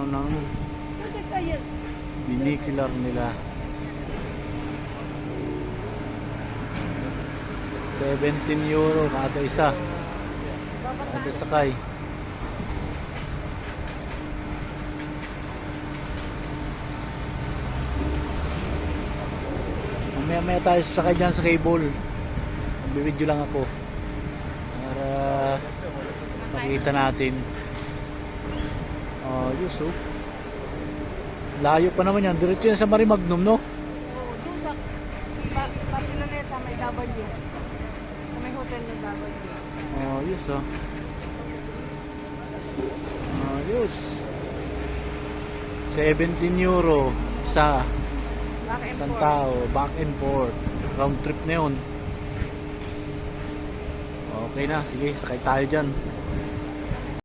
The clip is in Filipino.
ng binocular nila. 17 euro kada isa. Kada sakay. Mamaya tayo sasakay dyan sa cable. Magbibideo lang ako para makita natin. Ayos oh. Layo pa naman yan. Diretso yan sa Marimagnum, no? Oo, doon sa Barcelona sa may W. Sa may hotel ng W. Ayos oh. Ayos. 17 euro sa Back and isang forth. tao, back and forth. Round trip na yun. Okay na, sige, sakay tayo dyan.